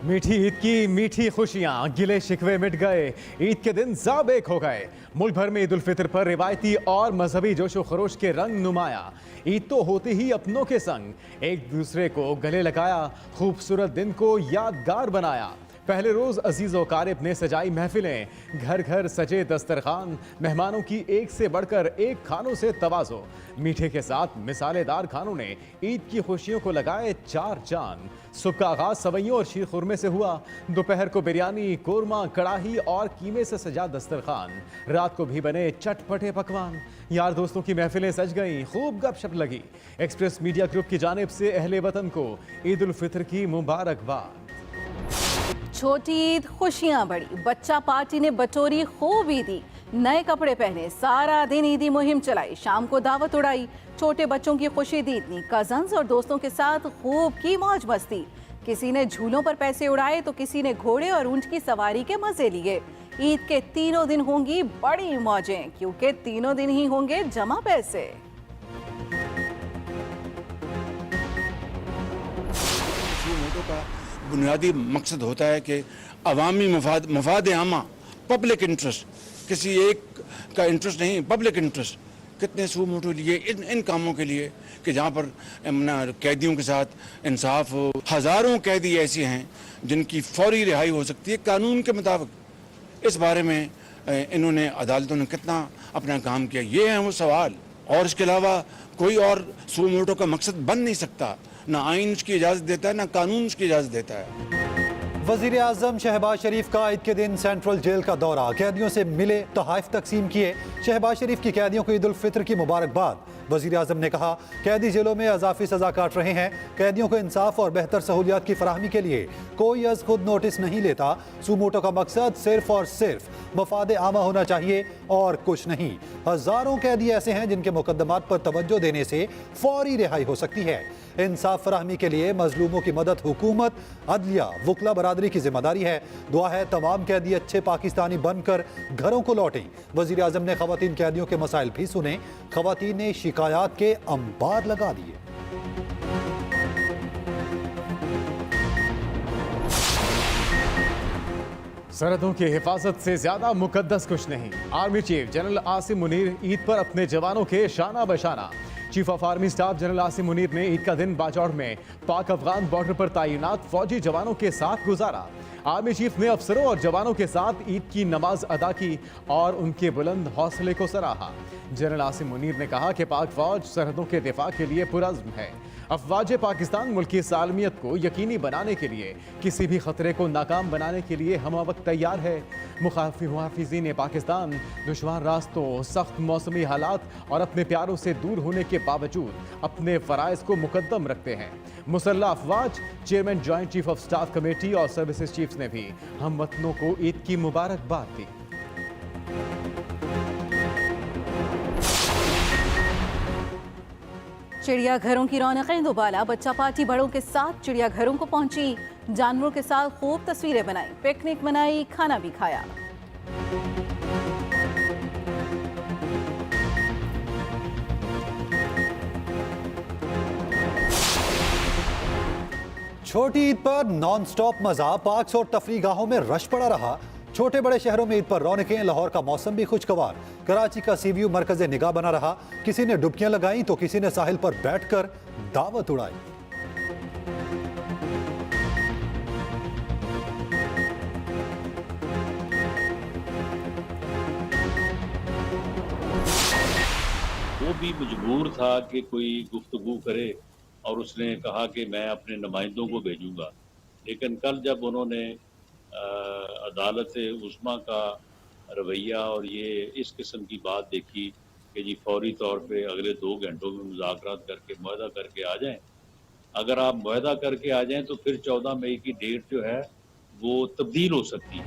मीठी ईद की मीठी खुशियां, गिले शिकवे मिट गए। ईद के दिन सब एक हो गए। मुल्क भर में ईद उल फितर पर रिवायती और मजहबी जोशो खरोश के रंग नुमाया। ईद तो होती ही अपनों के संग एक दूसरे को गले लगाया, खूबसूरत दिन को यादगार बनाया। पहले रोज अजीज व कारब ने सजाई महफिलें, घर घर सजे दस्तरखान, मेहमानों की एक से बढ़कर एक खानों से तवाज़ो। मीठे के साथ मिसालेदार खानों ने ईद की खुशियों को लगाए चार चांद। सुबह का आगाज सवैयों और शीर खुरमे से हुआ, दोपहर को बिरयानी, कोरमा, कड़ाही और कीमे से सजा दस्तरखान, रात को भी बने चटपटे पकवान। यार दोस्तों की महफिलें सज गईं, खूब गपशप लगी। एक्सप्रेस मीडिया ग्रुप की जानिब से अहले वतन को ईद उल फितर की मुबारकबाद। छोटी ईद खुशियां बढ़ी, बच्चा पार्टी ने बटोरी खूब ईदी, नए कपड़े पहने, सारा दिन ईदी मुहिम चलाई, शाम को दावत उड़ाई। छोटे बच्चों की खुशी दी इतनी, कजन्स और दोस्तों के साथ खूब की मौज मस्ती। किसी ने झूलों पर पैसे उड़ाए तो किसी ने घोड़े और ऊंट की सवारी के मजे लिए। ईद के तीनों दिन होंगी बड़ी मौजें, क्योंकि तीनों दिन ही होंगे जमा पैसे। बुनियादी मकसद होता है कि अवामी मफाद आमा, पब्लिक इंटरेस्ट, किसी एक का इंटरेस्ट नहीं, पब्लिक इंटरेस्ट। कितने सू मोटो लिए इन कामों के लिए कि जहाँ पर कैदियों के साथ इंसाफ हो। हज़ारों कैदी ऐसे हैं जिनकी फौरी रिहाई हो सकती है कानून के मुताबिक। इस बारे में इन्होंने अदालतों ने कितना अपना काम किया, ये है वो सवाल। और इसके अलावा कोई और सू मोटो का मकसद बन नहीं सकता। ना आइन उसकी इजाज़त देता है, ना कानून उसकी इजाज़त देता है। वज़ीर आज़म शहबाज शरीफ का ईद के दिन सेंट्रल जेल का दौरा, कैदियों से मिले, तोहफ़ तकसीम किए। शहबाज शरीफ की कैदियों को ईद उल फितर की मुबारकबाद। वज़ीर आज़म ने कहा, कैदी जेलों में अज़ाफ़ी सज़ा काट रहे हैं, कैदियों को इंसाफ और बेहतर सहूलियात की फराहमी के लिए कोई अज़ खुद नोटिस नहीं लेता। सूमोटो का मकसद सिर्फ और सिर्फ मफाद आमा होना चाहिए और कुछ नहीं। हज़ारों कैदी ऐसे हैं जिनके मुकदमात पर तवज्जो देने से फौरी रिहाई हो सकती है। इंसाफ फराहमी के लिए मजलूमों की मदद हुकूमत, अदलिया, वकला बरादरी की जिम्मेदारी है। दुआ है तमाम कैदी अच्छे पाकिस्तानी बनकर घरों को लौटें। वज़ीर आज़म ने ख़वातीन कैदियों के मसाइल भी सुने, ख़वातीन ने शिकायत के अंबार लगा दिए। सरहदों की हिफाजत से ज्यादा मुकद्दस कुछ नहीं। Army chief general Asim Munir Eid पर अपने जवानों के शाना बशाना। Chief of army staff general Asim Munir ने ईद का दिन बाजौड़ में पाक अफगान बॉर्डर पर तैनात फौजी जवानों के साथ गुजारा। आर्मी चीफ ने अफसरों और जवानों के साथ ईद की नमाज अदा की और उनके बुलंद हौसले को सराहा। जनरल आसिम मुनीर ने कहा कि पाक फौज सरहदों के दिफा के लिए पुरज़्म है। अफवाज पाकिस्तान मुल्क की सालमियत को यकीनी बनाने के लिए, किसी भी खतरे को नाकाम बनाने के लिए हम वक्त तैयार है। मुहाफिजीन पाकिस्तान दुश्वार रास्तों, सख्त मौसमी हालात और अपने प्यारों से दूर होने के बावजूद अपने फ़राइज़ को मुकद्दम रखते हैं। मुसल्लह अफवाज, chairman joint chief of staff committee और सर्विसेज चीफ्स ने भी हम वतनों को ईद की मुबारकबाद दी। चिड़ियाघरों की रौनकें दोबारा, बच्चा पार्टी बड़ों के साथ चिड़ियाघरों को पहुंची, जानवरों के साथ खूब तस्वीरें बनाई, पिकनिक मनाई, खाना भी खाया। छोटी ईद पर नॉन स्टॉप मजा, पार्क्स और तफरीह गाहों में रश पड़ा रहा। छोटे बड़े शहरों में ईद पर रौनकें, लाहौर का मौसम भी खुशगवार। कराची का सी व्यू मरकज़ निगाह बना रहा। किसी ने डुबकियां लगाई तो किसी ने साहिल पर बैठकर दावत उड़ाई। वो भी मजबूर था कि कोई गुफ्तगू करे और उसने कहा कि मैं अपने नुमाइंदों को भेजूंगा। लेकिन कल जब उन्होंने अदालत उस्मा का रवैया और ये इस किस्म की बात देखी कि जी फौरी तौर पे अगले 2 घंटों में मुज़ाकरात करके मुआहदा करके आ जाएं। अगर आप मुआहदा करके आ जाएं तो फिर 14 मई की डेट जो है वो तब्दील हो सकती है।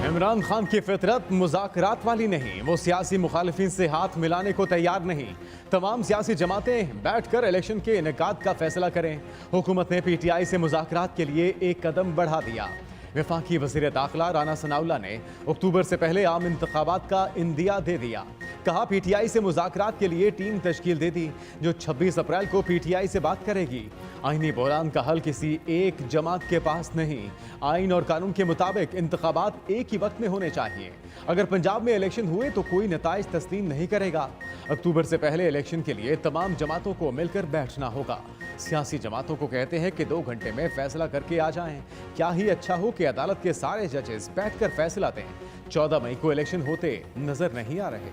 इमरान खान की फितरत मुज़ाकरात वाली नहीं, वो सियासी मुखालिफिन से हाथ मिलाने को तैयार नहीं। तमाम सियासी जमातें बैठकर इलेक्शन के इनेकाद का फैसला करें। हुकूमत ने PTI से मुज़ाकरात के लिए एक कदम बढ़ा दिया। वफाकी वज़ीर दाखिला राना सनाउल्लाह ने अक्टूबर से पहले आम इंतखाबात का इंदिया दे दिया। कहा PTI से मुज़ाकरात के लिए टीम तश्कील दे दी जो 26 अप्रैल को PTI से बात करेगी। आईनी बहरान का हल किसी एक जमात के पास नहीं। आइन और कानून के मुताबिक इंतखाबात एक ही वक्त में होने चाहिए। अगर पंजाब में इलेक्शन हुए तो कोई नताइज तस्लीम नहीं करेगा। अक्टूबर से पहले इलेक्शन के लिए तमाम जमातों को मिलकर बैठना होगा। सियासी जमातों को कहते हैं कि 2 घंटे में फैसला करके आ जाएं। क्या ही अच्छा हो कि अदालत के सारे जजेस बैठकर फैसला दें। 14 मई को इलेक्शन होते नजर नहीं आ रहे।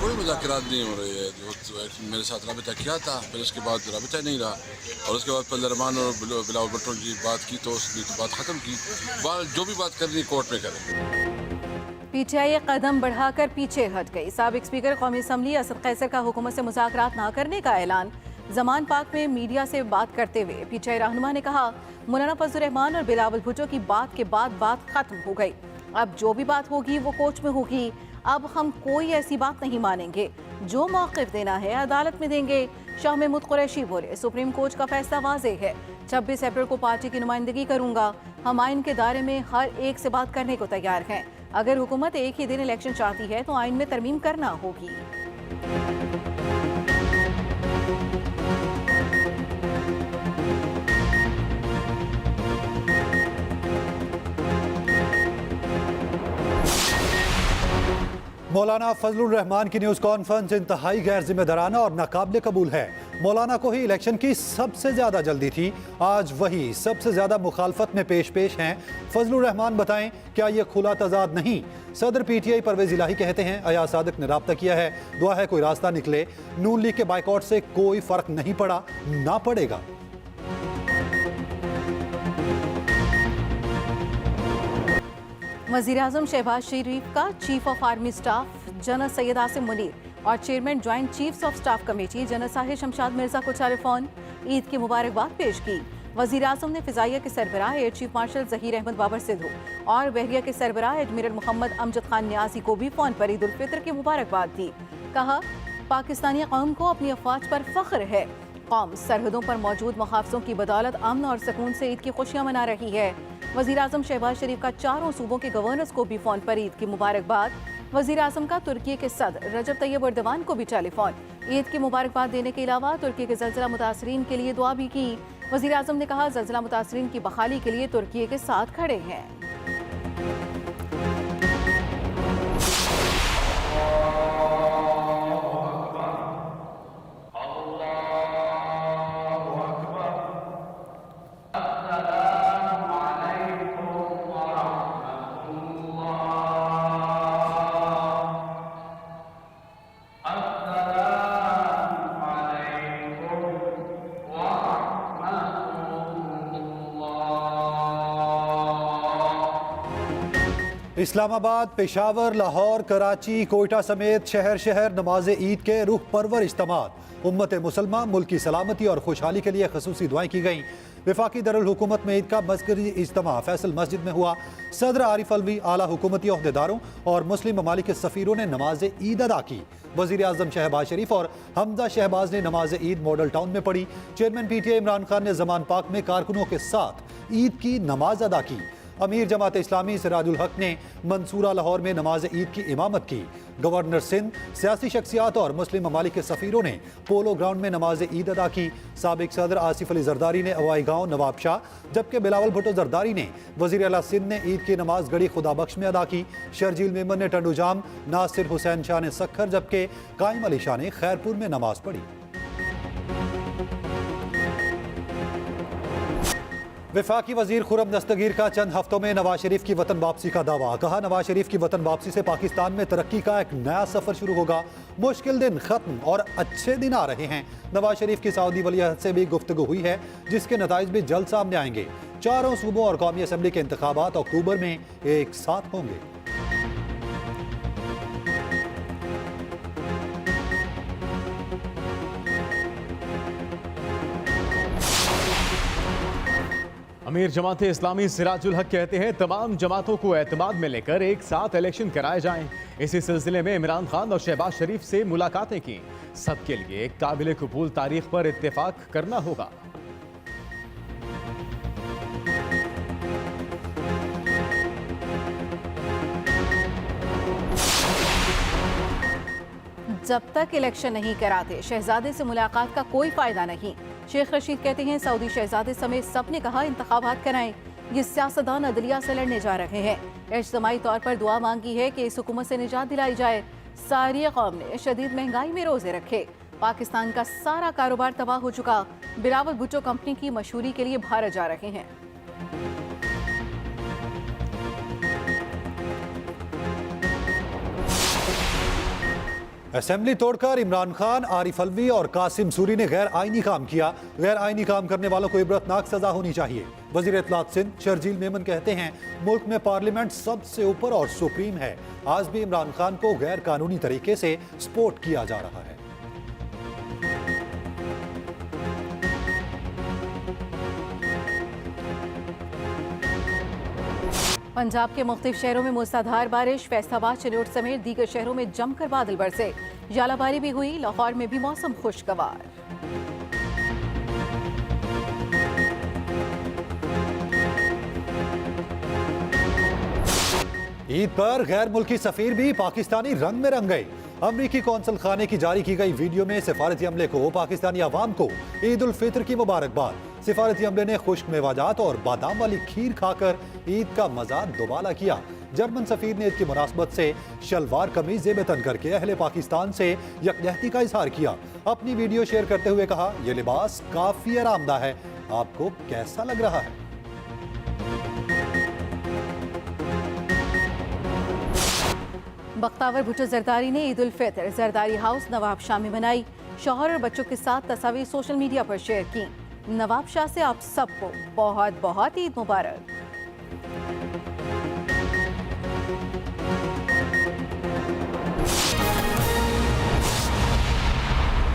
कोई मुज़ाकरात नहीं हो रही है। जो मेरे साथ रबता किया था, फिर उसके बाद रबता नहीं रहा, और उसके बाद फिर रहमान और बिलावल भुट्टो की बात की तो उसने तो बात ख़त्म की। जो भी बात करनी कोर्ट में करें। PTI एक कदम बढ़ाकर पीछे हट गई। साबिक स्पीकर कौमी असम्बली असद कैसर का हुकूमत से मुज़ाकरात न करने का ऐलान। जमान पाक में मीडिया से बात करते हुए PTI रहनुमा ने कहा, मौलाना फजल रहमान और बिलावल भुट्टो की बात के बाद बात खत्म हो गई। अब जो भी बात होगी वो कोर्ट में होगी। अब हम कोई ऐसी बात नहीं मानेंगे। जो मौक़िफ़ देना है अदालत में देंगे। शाह महमूद कुरैशी बोले, सुप्रीम कोर्ट का फैसला वाज़ेह है। 26 अप्रैल को पार्टी की नुमाइंदगी करूंगा। हम आइन के दायरे में हर एक से बात करने को तैयार हैं। अगर हुकूमत एक ही दिन इलेक्शन चाहती है तो आइन में तरमीम करना होगी। मौलाना फजलुर रहमान की न्यूज़ कॉन्फ्रेंस इंतहाई गैर जिम्मेदाराना और नाकाबिले कबूल है। मौलाना को ही इलेक्शन की सबसे ज़्यादा जल्दी थी, आज वही सबसे ज़्यादा मुखालफत में पेश हैं। फजलुर रहमान बताएं, क्या ये खुला तजाद नहीं? सदर PTI परवेज़ इलाही कहते हैं, अयाज सादिक ने राब्ता किया है, दुआ है कोई रास्ता निकले। नून लीग के बाइकआउट से कोई फ़र्क नहीं पड़ा, ना पड़ेगा। वज़ीर-ए-आज़म शहबाज शरीफ का chief of army staff general Syed Asim Munir और chairman joint chiefs of staff committee general Sahir Shamshad Mirza को टेलीफोन ईद की मुबारकबाद पेश की। वज़ीर-ए-आज़म ने फ़िज़ाइया के सरबराह air chief marshal Zaheer Ahmed Babar Sidhu और बहरिया के सरबराह एडमिरल मोहम्मद अमजद खान न्याज़ी को भी फ़ोन पर ईद उल फितर की मुबारकबाद दी। कहा, पाकिस्तानी कौम को अपनी अफवाज पर फ़ख्र है। कौम सरहदों पर मौजूद मुहाफ़िज़ों की बदौलत अमन और सुकून से ईद की खुशियाँ मना रही है। वज़ीर-ए-आज़म शहबाज शरीफ का 4 सूबों के गवर्नर्स को भी फ़ोन पर ईद की मुबारकबाद। वज़ीर-ए-आज़म का तुर्की के सदर रजब तैयब एर्दोगान को भी टेलीफोन ईद की मुबारकबाद देने के अलावा तुर्की के ज़लज़ला मुतासरीन के लिए दुआ भी की। वज़ीर-ए-आज़म ने कहा, ज़लज़ला मुतासरीन की बहाली के लिए तुर्की के साथ खड़े हैं। इस्लामाबाद, पेशावर, लाहौर, कराची, कोयटा समेत शहर शहर नमाज ईद के रूह परवर इज्तिमात। उम्मत मुसलमान मुल्क की सलामती और खुशहाली के लिए खसूसी दुआएं की गईं। वफाकी दरुल हुकूमत में ईद का मज़करी इज्तिमा फैसल मस्जिद में हुआ। सदर आरिफ अलवी, आला हुकूमती ओहदेदारों और मुस्लिम ममालिक के सफ़ीरों ने नमाज ईद अदा की। वज़ीर-ए-आज़म शहबाज शरीफ और हमजा शहबाज ने नमाज ईद मॉडल टाउन में पढ़ी। चेयरमैन PTI इमरान खान ने जमान पाक में कारकुनों के साथ ईद की नमाज अदा की। अमीर जमात इस्लामी सिराजुल हक ने मंसूरा लाहौर में नमाज ईद की इमामत की। गवर्नर सिंध, सियासी शख्सियात और मुस्लिम ममालिक के सफ़ीरों ने पोलो ग्राउंड में नमाज ईद अदा की। साबिक सदर आसिफ अली जरदारी ने अवाई गाँव नवाब शाह, जबकि बिलावल भुट्टो जरदारी ने वज़ीर आला सिंध ने ईद की नमाज गड़ी खुदा बख्श में अदा की। शर्जील मेमन ने टंडू जाम, नासिर हुसैन शाह ने सखर, जबकि कायम अली शाह ने खैरपुर में नमाज पढ़ी। वफाकी वजीर खुर्रम दस्तगीर का चंद हफ्तों में नवाज शरीफ की वतन वापसी का दावा। कहा, नवाज शरीफ की वतन वापसी से पाकिस्तान में तरक्की का एक नया सफर शुरू होगा। मुश्किल दिन खत्म और अच्छे दिन आ रहे हैं। नवाज शरीफ की सऊदी वलीअहद से भी गुफ्तगू हुई है, जिसके नताइज भी जल्द सामने आएंगे। 4 सूबों और कौमी असम्बली के इंतखाबात अक्टूबर में एक साथ होंगे। अमीर जमात इस्लामी सिराजुल हक कहते हैं तमाम जमातों को एतमाद में लेकर एक साथ इलेक्शन कराए जाएं। इसी सिलसिले में इमरान खान और शहबाज शरीफ से मुलाकातें की। सबके लिए एक काबिल कबूल तारीख पर इत्तेफाक करना होगा। जब तक इलेक्शन नहीं कराते शहजादे से मुलाकात का कोई फायदा नहीं। शेख रशीद कहते हैं सऊदी शहजादे समेत सबने कहा इंतखाबात कराएं। ये सियासतदान अदलिया से लड़ने जा रहे हैं। इज्तिमाई तौर पर दुआ मांगी है कि इस हुकूमत से निजात दिलाई जाए। सारी कौम ने शदीद महंगाई में रोजे रखे। पाकिस्तान का सारा कारोबार तबाह हो चुका। बिलावल भुट्टो कंपनी की मशहूरी के लिए भारत जा रहे हैं। असेंबली तोड़कर इमरान खान, आरिफ अलवी और कासिम सूरी ने गैर आईनी काम किया। गैर आईनी काम करने वालों को इबरतनाक सजा होनी चाहिए। वजीर इत्तलात सिंध शर्जील मेमन कहते हैं मुल्क में पार्लियामेंट सबसे ऊपर और सुप्रीम है। आज भी इमरान खान को गैर कानूनी तरीके से सपोर्ट किया जा रहा है। पंजाब के मुख्तलिफ शहरों में मूसलाधार बारिश। फैसलाबाद, चिनोट समेत दीगर शहरों में जमकर बादल बरसे। जालाबारी भी हुई। लाहौर में भी मौसम खुशगवार। ईद पर गैर मुल्की सफीर भी पाकिस्तानी रंग में रंग गए। अमरीकी कौंसल खाने की जारी की गई वीडियो में सिफारती अमले को पाकिस्तानी अवाम को ईद उल फित्र की मुबारकबाद। सिफारती अमले ने खुश्क मेवाजात और बादाम वाली खीर खाकर ईद का मजा दोबाला किया। जर्मन सफीर ने ईद की मुनासबत से शलवार कमीज ज़ेब तन करके अहले पाकिस्तान से यकजहती का इजहार किया। अपनी वीडियो शेयर करते हुए कहा, यह लिबास काफी आरामदा है, आपको कैसा लग रहा है? बख्तावर भुट्टो जरदारी ने ईद उल फित्र जरदारी हाउस नवाब शाह में मनाई। शौहर और बच्चों के साथ तस्वीर सोशल मीडिया पर शेयर की। नवाब शाह से आप सबको बहुत बहुत ईद मुबारक।